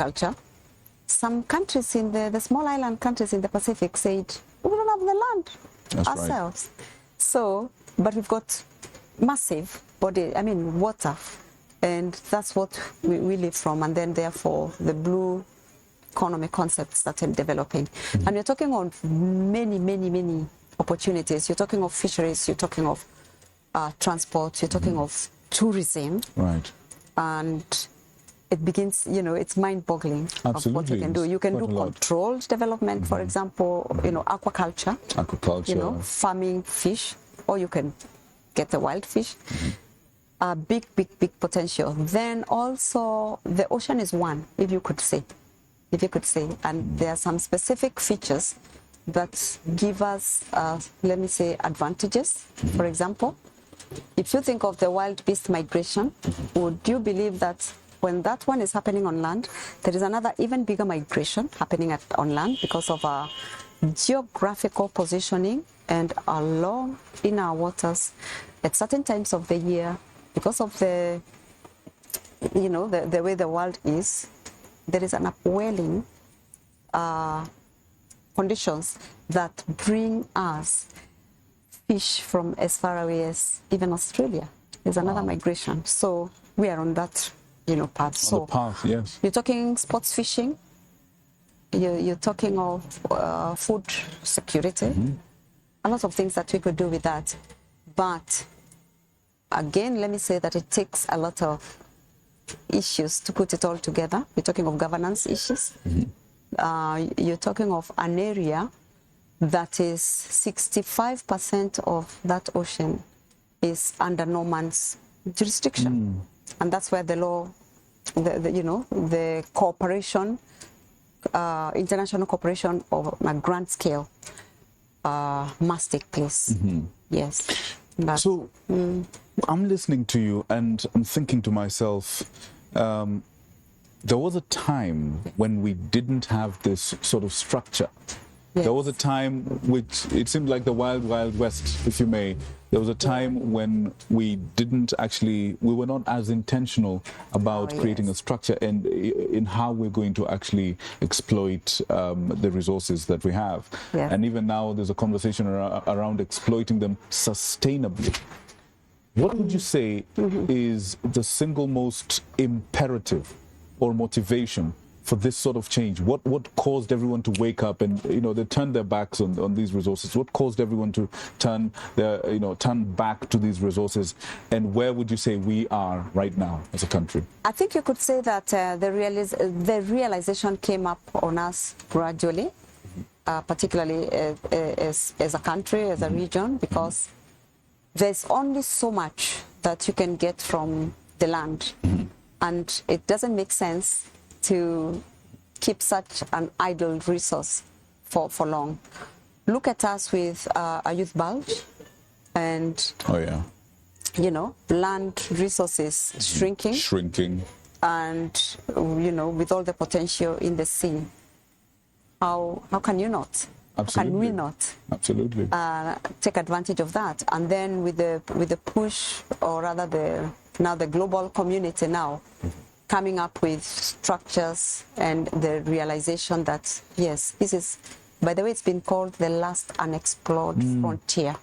culture. Some countries in the small island countries in the Pacific said, we don't have the land ourselves. Right. So, but we've got massive water, and that's what we live from. And then therefore the blue economy concept started developing. Mm-hmm. And we're talking of many opportunities. You're talking of fisheries, you're talking of transport, you're talking of tourism. Right. And it begins, it's mind-boggling of what you can do. You can do controlled development, for example, aquaculture. Aquaculture. Farming fish, or you can get the wild fish. Big potential. Then also the ocean is one, if you could say. And there are some specific features that give us, let me say, advantages. For example, if you think of the wild beast migration, would you believe that when that one is happening on land, there is another even bigger migration happening on land because of our geographical positioning and along in our waters at certain times of the year, because of the way the world is, there is an upwelling conditions that bring us fish from as far away as even Australia. There's another migration. So we are on that path. So the path, yes. You're talking sports fishing, you're talking of food security, a lot of things that we could do with that. But again, let me say that it takes a lot of issues to put it all together. We're talking of governance issues. You're talking of an area that is 65% of that ocean is under no man's jurisdiction. And that's where the law, the cooperation, international cooperation on a grand scale must take place. Yes. So I'm listening to you and I'm thinking to myself, there was a time when we didn't have this sort of structure. Yes. There was a time which it seemed like the wild, wild west, if you may. There was a time when we were not as intentional about creating a structure and in how we're going to actually exploit the resources that we have. Yes. And even now there's a conversation around exploiting them sustainably. What would you say is the single most imperative or motivation for this sort of change? What caused everyone to wake up and they turned their backs on these resources? What caused everyone to turn back to these resources? And where would you say we are right now as a country? I think you could say that the realization came up on us gradually, particularly as a country, as a region, because there's only so much that you can get from the land, and it doesn't make sense to keep such an idle resource for long. Look at us with a youth bulge and land resources shrinking, and with all the potential in the sea. How can you not? Absolutely. Can we not? Absolutely. Take advantage of that? And then with the push, or rather the global community now coming up with structures and the realization that, yes, this is, by the way, it's been called the last unexplored frontier.